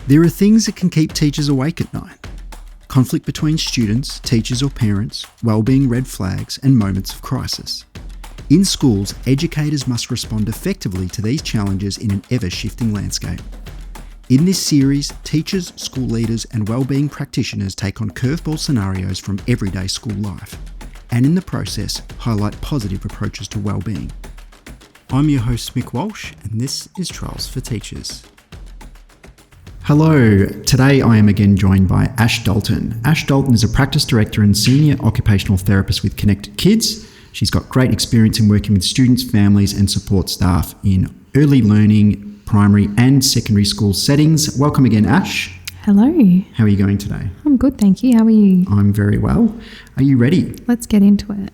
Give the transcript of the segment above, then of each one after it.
There are things that can keep teachers awake at night. Conflict between students, teachers or parents, wellbeing red flags and moments of crisis. In schools, educators must respond effectively to these challenges in an ever-shifting landscape. In this series, teachers, school leaders and wellbeing practitioners take on curveball scenarios from everyday school life, and in the process, highlight positive approaches to wellbeing. I'm your host Mick Walsh, and this is Trials for Teachers. Hello, today I am again joined by Ash Dalton. Ash Dalton is a practice director and senior occupational therapist with Connected Kids. She's got great experience in working with students, families and support staff in early learning, primary and secondary school settings. Welcome again, Ash. Hello. How are you going today? I'm good, thank you. How are you? I'm very well. Are you ready? Let's get into it.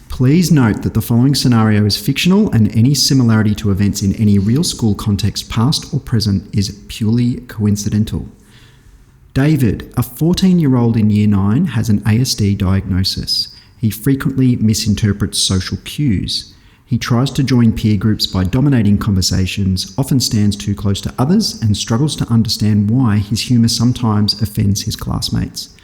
Please note that the following scenario is fictional and any similarity to events in any real school context, past or present, is purely coincidental. David, a 14-year-old in Year 9, has an ASD diagnosis. He frequently misinterprets social cues. He tries to join peer groups by dominating conversations, often stands too close to others, and struggles to understand why his humour sometimes offends his classmates.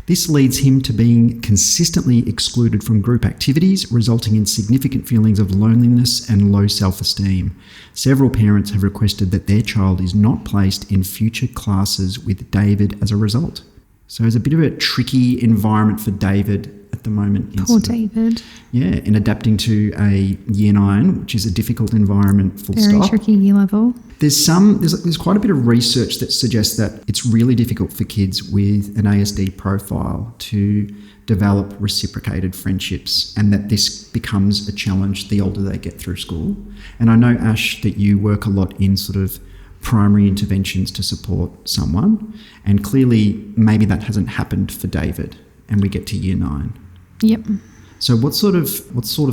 This leads him to being consistently excluded from group activities, resulting in significant feelings of loneliness and low self-esteem. Several parents have requested that their child is not placed in future classes with David as a result. So it's a bit of a tricky environment for David at the moment. Poor David. Yeah, in adapting to a Year 9, which is a difficult environment, full stop. Very tricky year level. There's quite a bit of research that suggests that it's really difficult for kids with an ASD profile to develop reciprocated friendships, and that this becomes a challenge the older they get through school. And I know, Ash, that you work a lot in sort of primary interventions to support someone, and clearly maybe that hasn't happened for David, and we get to Year 9. Yep. So what sort of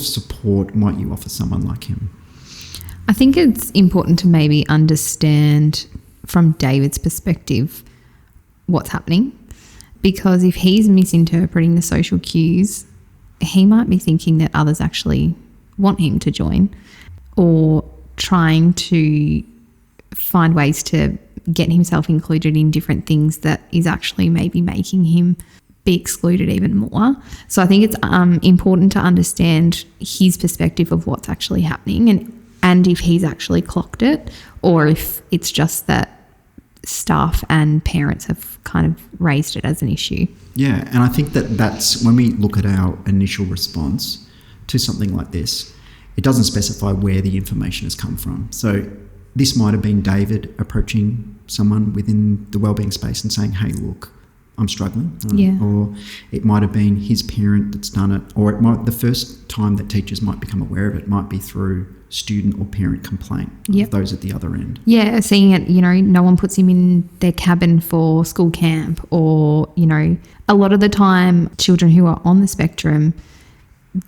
support might you offer someone like him? I think it's important to maybe understand from David's perspective what's happening, because if he's misinterpreting the social cues, he might be thinking that others actually want him to join, or trying to find ways to get himself included in different things that is actually maybe making him be excluded even more. So I think it's important to understand his perspective of what's actually happening, and if he's actually clocked it, or if it's just that staff and parents have kind of raised it as an issue. Yeah, and I think that's when we look at our initial response to something like this, it doesn't specify where the information has come from. So this might have been David approaching someone within the wellbeing space and saying, hey, look, I'm struggling. Yeah. Or it might have been his parent that's done it, or the first time that teachers might become aware of it might be through student or parent complaint. Yep. Of those at the other end. Yeah, seeing it, no one puts him in their cabin for school camp, or, a lot of the time children who are on the spectrum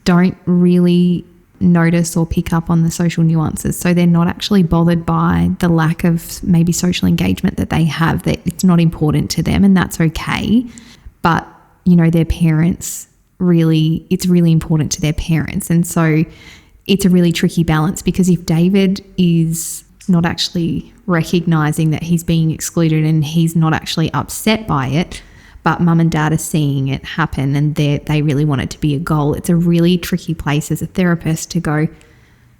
don't really notice or pick up on the social nuances, so they're not actually bothered by the lack of maybe social engagement that they have, that it's not important to them, and that's okay. But their parents, it's really important to their parents, and so it's a really tricky balance, because if David is not actually recognizing that he's being excluded and he's not actually upset by it, but mum and dad are seeing it happen and they really want it to be a goal, it's a really tricky place as a therapist to go,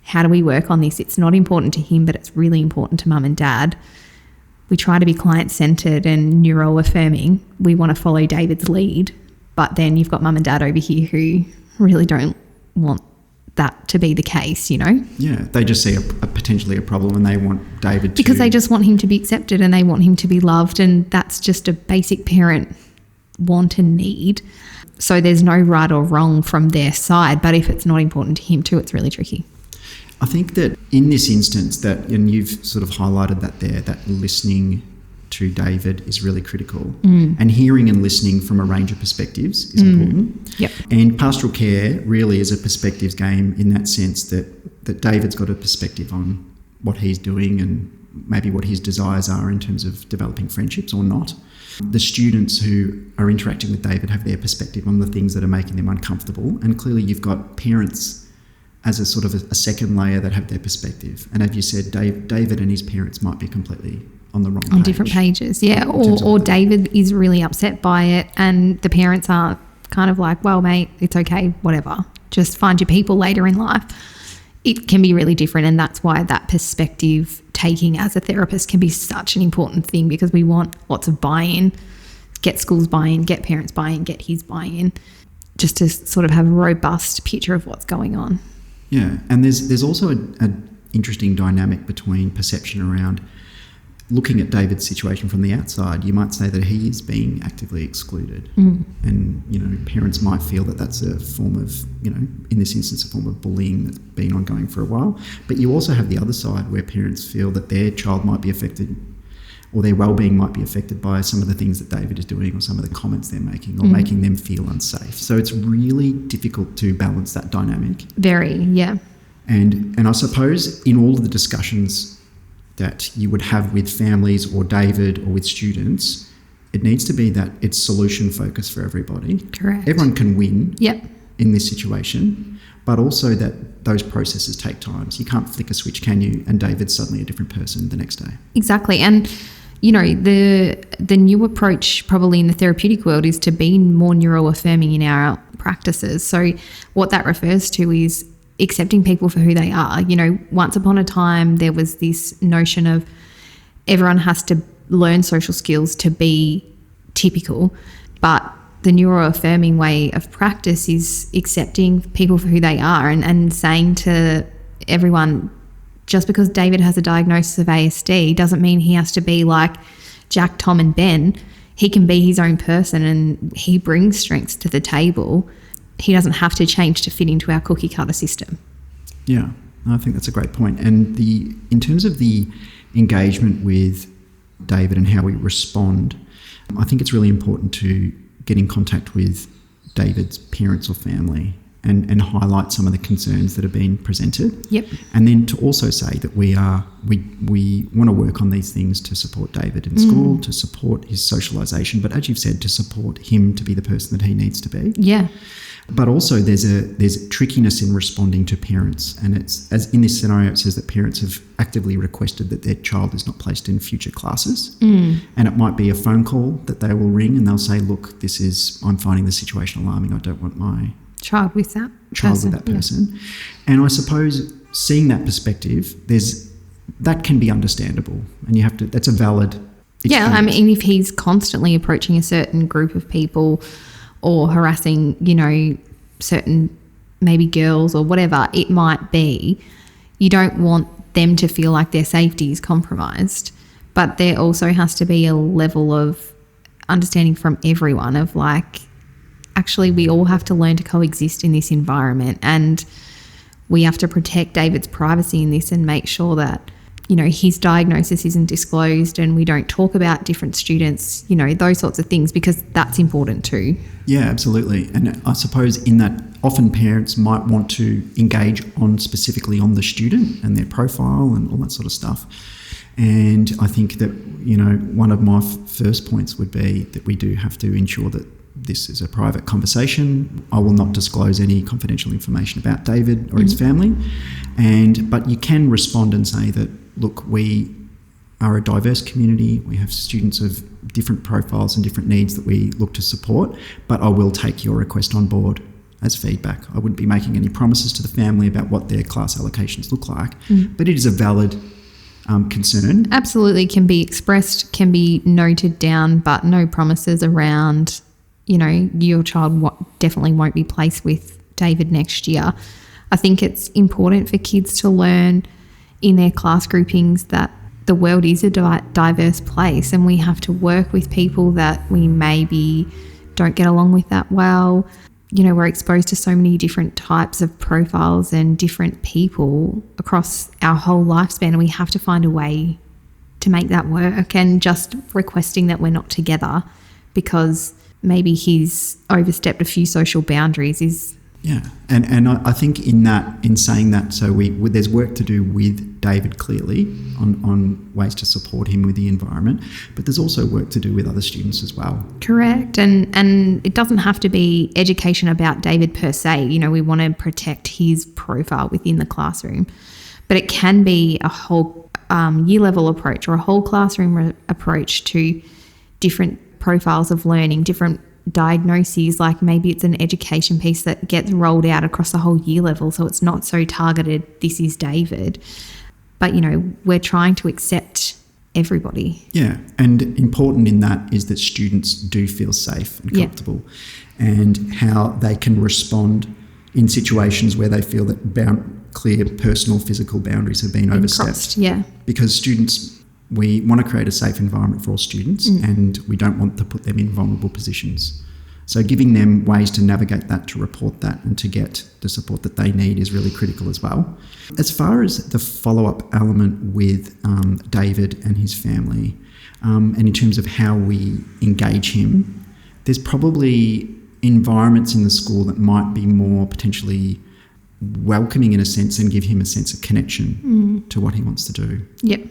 how do we work on this? It's not important to him, but it's really important to mum and dad. We try to be client-centered and neuro-affirming. We want to follow David's lead, but then you've got mum and dad over here who really don't want that to be the case, Yeah, they just see a potentially a problem, and they want David to... Because they just want him to be accepted and they want him to be loved, and that's just a basic parent want and need. So there's no right or wrong from their side, but if it's not important to him too, it's really tricky. I think that in this instance and you've sort of highlighted that there, that listening to David is really critical, and hearing and listening from a range of perspectives is important. Yep. And pastoral care really is a perspectives game, in that sense that David's got a perspective on what he's doing and maybe what his desires are in terms of developing friendships or not. The students who are interacting with David have their perspective on the things that are making them uncomfortable, and clearly you've got parents as a sort of a second layer that have their perspective. And as you said, David and his parents might be completely the wrong on different pages. Yeah, or David is really upset by it, and the parents are kind of like, well, mate, it's okay, whatever. Just find your people later in life. It can be really different, and that's why that perspective taking as a therapist can be such an important thing, because we want lots of buy-in, get schools buy-in, get parents buy-in, get his buy-in, just to sort of have a robust picture of what's going on. Yeah, and there's also an interesting dynamic between perception around looking at David's situation from the outside. You might say that he is being actively excluded, and parents might feel that that's a form of, in this instance, a form of bullying that's been ongoing for a while. But you also have the other side where parents feel that their child might be affected, or their well-being might be affected by some of the things that David is doing, or some of the comments they're making, or making them feel unsafe. So it's really difficult to balance that dynamic. Very, yeah. And I suppose in all of the discussions that you would have with families or David or with students, it needs to be that it's solution focused for everybody. Correct. Everyone can win Yep. in this situation, but also that those processes take time. So you can't flick a switch, can you? And David's suddenly a different person the next day. Exactly. And the new approach probably in the therapeutic world is to be more neuroaffirming in our practices. So what that refers to is accepting people for who they are. Once upon a time, there was this notion of everyone has to learn social skills to be typical, but the neuroaffirming way of practice is accepting people for who they are and saying to everyone, just because David has a diagnosis of ASD doesn't mean he has to be like Jack, Tom and Ben. He can be his own person, and he brings strengths to the table. He doesn't have to change to fit into our cookie cutter system. Yeah, I think that's a great point. And in terms of the engagement with David and how we respond, I think it's really important to get in contact with David's parents or family and highlight some of the concerns that have been presented. Yep. And then to also say that we want to work on these things to support David in school, to support his socialisation, but as you've said, to support him to be the person that he needs to be. Yeah. But also there's a trickiness in responding to parents, and it's, as in this scenario, it says that parents have actively requested that their child is not placed in future classes, and it might be a phone call that they will ring and they'll say, look, I'm finding the situation alarming, I don't want my child with that person. Yeah. And I suppose seeing that perspective, that can be understandable, and that's a valid experience. Yeah, I mean, if he's constantly approaching a certain group of people or harassing, certain maybe girls or whatever it might be, you don't want them to feel like their safety is compromised. But there also has to be a level of understanding from everyone of like, actually, we all have to learn to coexist in this environment, and we have to protect David's privacy in this and make sure that, his diagnosis isn't disclosed and we don't talk about different students, those sorts of things, because that's important too. Yeah, absolutely. And I suppose in that, often parents might want to engage specifically on the student and their profile and all that sort of stuff. And I think that, one of my first points would be that we do have to ensure that this is a private conversation. I will not disclose any confidential information about David or his family. But you can respond and say that, look, we are a diverse community. We have students of different profiles and different needs that we look to support, but I will take your request on board as feedback. I wouldn't be making any promises to the family about what their class allocations look like, but it is a valid concern. Absolutely, can be expressed, can be noted down, but no promises around, your child definitely won't be placed with David next year. I think it's important for kids to learn in their class groupings that the world is a diverse place, and we have to work with people that we maybe don't get along with that well. We're exposed to so many different types of profiles and different people across our whole lifespan, and we have to find a way to make that work. And just requesting that we're not together because maybe he's overstepped a few social boundaries is... Yeah, and I think in saying that, so there's work to do with David clearly on ways to support him with the environment, but there's also work to do with other students as well. Correct, and it doesn't have to be education about David per se. We want to protect his profile within the classroom, but it can be a whole year level approach or a whole classroom approach to different profiles of learning, different diagnoses, like maybe it's an education piece that gets rolled out across the whole year level, so it's not so targeted, this is David. But, we're trying to accept everybody. Yeah, and important in that is that students do feel safe and comfortable, and how they can respond in situations where they feel that clear personal physical boundaries have been overstepped. Crossed, yeah. Because students, we want to create a safe environment for all students, and we don't want to put them in vulnerable positions. So giving them ways to navigate that, to report that, and to get the support that they need is really critical as well. As far as the follow-up element with David and his family, and in terms of how we engage him, there's probably environments in the school that might be more potentially welcoming in a sense and give him a sense of connection to what he wants to do. Yep.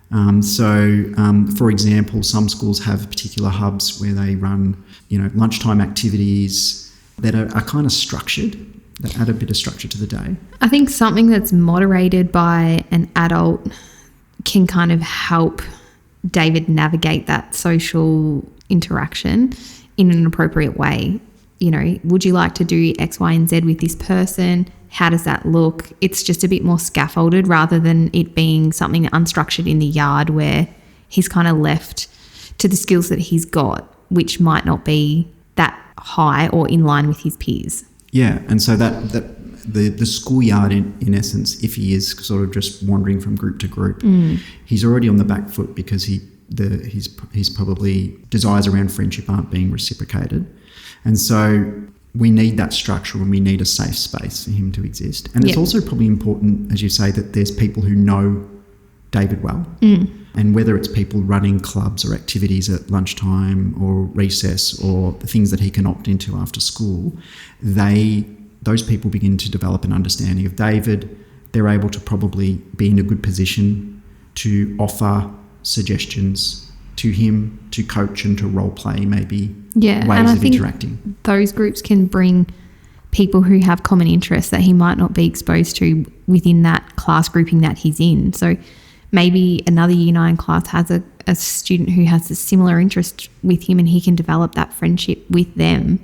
For example, some schools have particular hubs where they run, lunchtime activities that are kind of structured, that add a bit of structure to the day. I think something that's moderated by an adult can kind of help David navigate that social interaction in an appropriate way. Would you like to do X, Y, and Z with this person? How does that look? It's just a bit more scaffolded rather than it being something unstructured in the yard where he's kind of left to the skills that he's got, which might not be that high or in line with his peers. Yeah, and so that the schoolyard, in essence, if he is sort of just wandering from group to group, he's already on the back foot because he's probably desires around friendship aren't being reciprocated. And so we need that structure and we need a safe space for him to exist. And it's also probably important, as you say, that there's people who know David well. And whether it's people running clubs or activities at lunchtime or recess or the things that he can opt into after school, those people begin to develop an understanding of David. They're able to probably be in a good position to offer suggestions to him, to coach and to role play maybe ways of interacting. Those groups can bring people who have common interests that he might not be exposed to within that class grouping that he's in. So maybe another Year 9 class has a student who has a similar interest with him and he can develop that friendship with them,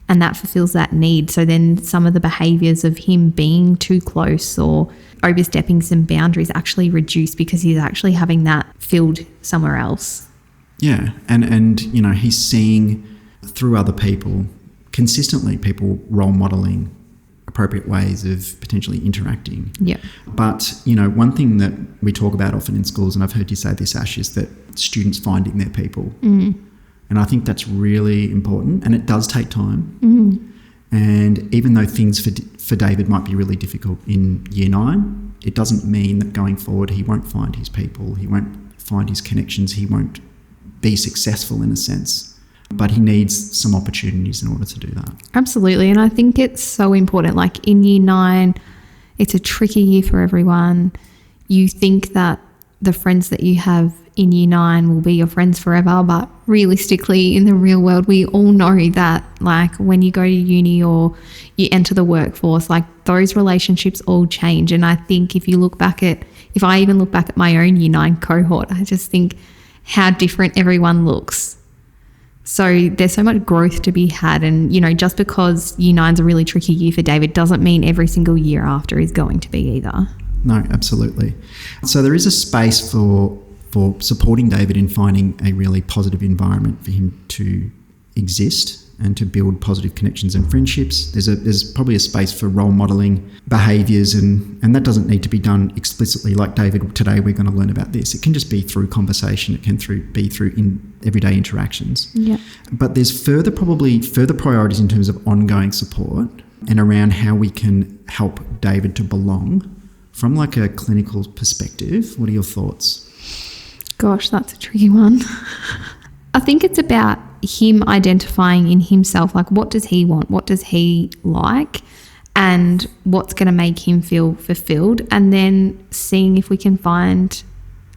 and that fulfills that need. So then some of the behaviours of him being too close or overstepping some boundaries actually reduce because he's actually having that filled somewhere else. Yeah, and he's seeing through other people, consistently people role modelling appropriate ways of potentially interacting. Yeah. But, one thing that we talk about often in schools, and I've heard you say this, Ash, is that students finding their people. And I think that's really important, and it does take time. And even though things for David might be really difficult in Year 9, it doesn't mean that going forward he won't find his people, he won't find his connections, he won't be successful in a sense. But he needs some opportunities in order to do that. Absolutely. And I think it's so important. Like in Year 9, it's a tricky year for everyone. You think that the friends that you have in Year 9 will be your friends forever, but realistically in the real world we all know that, like, when you go to uni or you enter the workforce, like, those relationships all change. And I think if I even look back at my own Year 9 cohort, I just think how different everyone looks. So there's so much growth to be had, and just because Year 9's a really tricky year for David doesn't mean every single year after is going to be either. No, absolutely. So there is a space for supporting David in finding a really positive environment for him to exist and to build positive connections and friendships. There's probably a space for role modelling behaviours, and that doesn't need to be done explicitly like, David, today we're going to learn about this. It can just be through conversation. It can be through in everyday interactions. Yeah. But there's further priorities in terms of ongoing support and around how we can help David to belong from like a clinical perspective. What are your thoughts? Gosh, that's a tricky one. I think it's about him identifying in himself, like, what does he want? What does he like? And what's going to make him feel fulfilled? And then seeing if we can find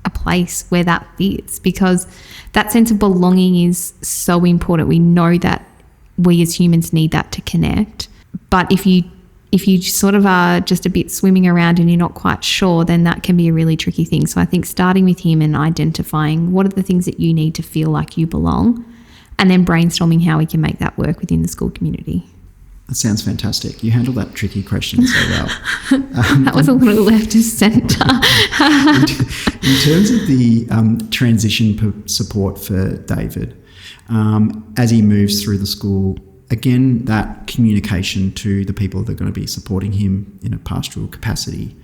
a place where that fits, because that sense of belonging is so important. We know that we as humans need that to connect. But if you if you sort of are just a bit swimming around and you're not quite sure, then that can be a really tricky thing. So I think starting with him and identifying what are the things that you need to feel like you belong, and then brainstorming how we can make that work within the school community. That sounds fantastic. You handled that tricky question so well. That was a little left of centre. In terms of the transition support for David, as he moves through the school, again, that communication to the people that are going to be supporting him in a pastoral capacity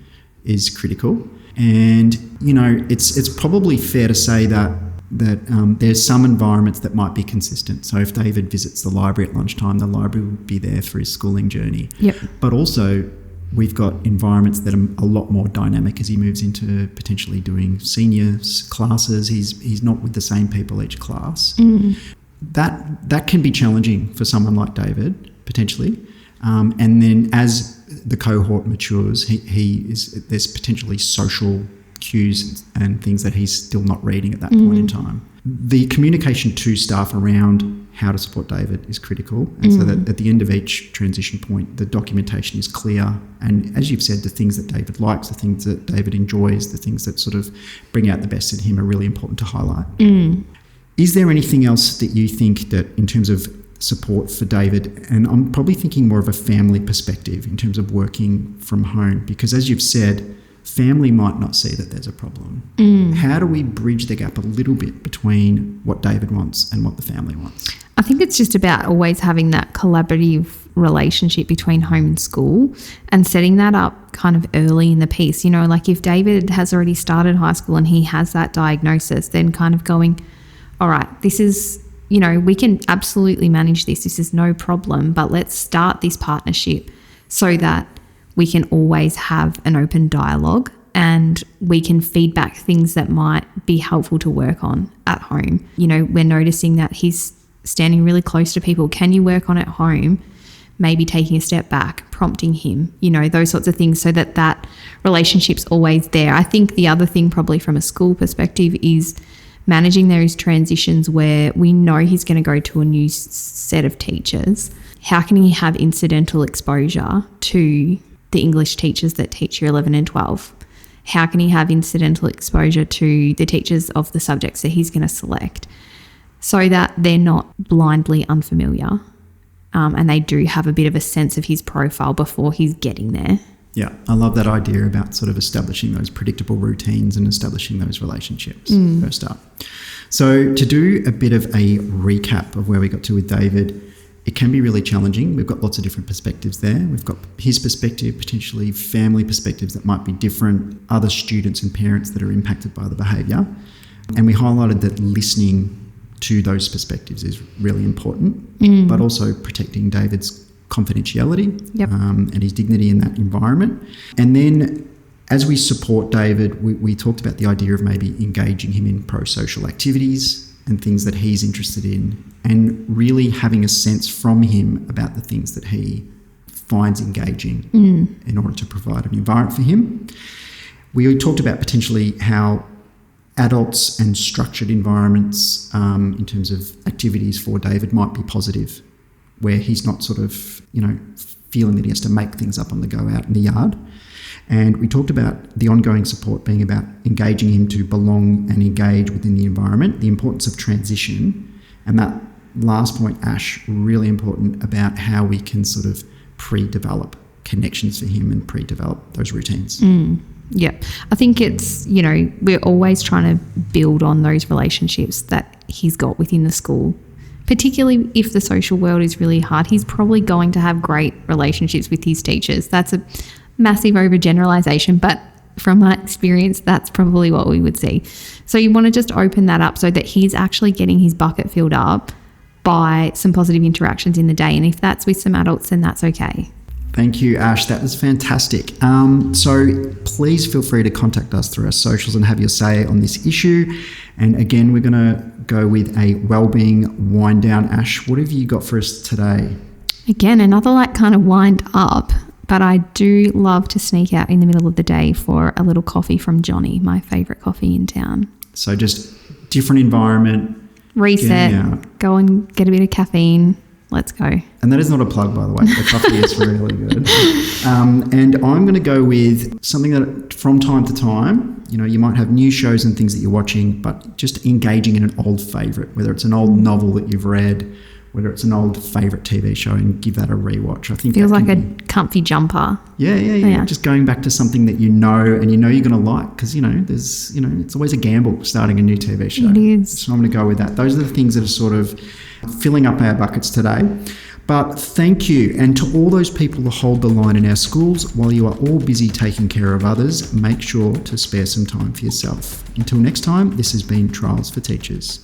is critical. And, you know, it's probably fair to say that there's some environments that might be consistent. So if David visits the library at lunchtime, the library will be there for his schooling journey. Yep. But also we've got environments that are a lot more dynamic as he moves into potentially doing senior classes. He's not with the same people each class. Mm. That can be challenging for someone like David, potentially. And then as the cohort matures, there's potentially social cues and things that he's still not reading at that point in time. The communication to staff around how to support David is critical. And so that at the end of each transition point, the documentation is clear. And as you've said, the things that David likes, the things that David enjoys, the things that sort of bring out the best in him are really important to highlight. Is there anything else that you think that in terms of support for David, and I'm probably thinking more of a family perspective in terms of working from home, because as you've said, family might not see that there's a problem. How do we bridge the gap a little bit between what David wants and what the family wants? I think it's just about always having that collaborative relationship between home and school and setting that up kind of early in the piece. You know, like if David has already started high school and he has that diagnosis, then kind of going, all right, this is, you know, we can absolutely manage this. This is no problem, but let's start this partnership so that we can always have an open dialogue and we can feedback things that might be helpful to work on at home. You know, we're noticing that he's standing really close to people. Can you work on at home? Maybe taking a step back, prompting him, you know, those sorts of things so that that relationship's always there. I think the other thing probably from a school perspective is managing those transitions where we know he's going to go to a new set of teachers. How can he have incidental exposure to the English teachers that teach year 11 and 12? How can he have incidental exposure to the teachers of the subjects that he's going to select so that they're not blindly unfamiliar and they do have a bit of a sense of his profile before he's getting there? Yeah, I love that idea about sort of establishing those predictable routines and establishing those relationships first up. So to do a bit of a recap of where we got to with David, it can be really challenging. We've got lots of different perspectives there. We've got his perspective, potentially family perspectives that might be different, other students and parents that are impacted by the behaviour. And we highlighted that listening to those perspectives is really important, but also protecting David's confidentiality and his dignity in that environment. And then as we support David, we talked about the idea of maybe engaging him in pro-social activities and things that he's interested in, and really having a sense from him about the things that he finds engaging in order to provide an environment for him. We talked about potentially how adults and structured environments in terms of activities for David might be positive, where he's not sort of, you know, feeling that he has to make things up on the go out in the yard. And we talked about the ongoing support being about engaging him to belong and engage within the environment, the importance of transition, and that last point, Ash, really important about how we can sort of pre-develop connections for him and pre-develop those routines. Yeah, I think it's, you know, we're always trying to build on those relationships that he's got within the school. Particularly if the social world is really hard, he's probably going to have great relationships with his teachers. That's a massive overgeneralization, but from my experience, that's probably what we would see. So you want to just open that up so that he's actually getting his bucket filled up by some positive interactions in the day. And if that's with some adults, then that's okay. Thank you, Ash. That was fantastic. So please feel free to contact us through our socials and have your say on this issue. And again, we're going to go with a wellbeing wind down. Ash, what have you got for us today? Again, another like kind of wind up, but I do love to sneak out in the middle of the day for a little coffee from Johnny, my favourite coffee in town. So just different environment. Reset, go and get a bit of caffeine. Let's go. And that is not a plug, by the way. The coffee is really good. And I'm going to go with something that from time to time, you might have new shows and things that you're watching, but just engaging in an old favourite, whether it's an old novel that you've read, whether it's an old favourite TV show, and give that a rewatch. I think feels like a comfy jumper. Yeah. Just going back to something that you know you're going to like, because there's it's always a gamble starting a new TV show. It is. So I'm going to go with that. Those are the things that are sort of filling up our buckets today. But thank you, and to all those people who hold the line in our schools, while you are all busy taking care of others, make sure to spare some time for yourself. Until next time, this has been Trials for Teachers.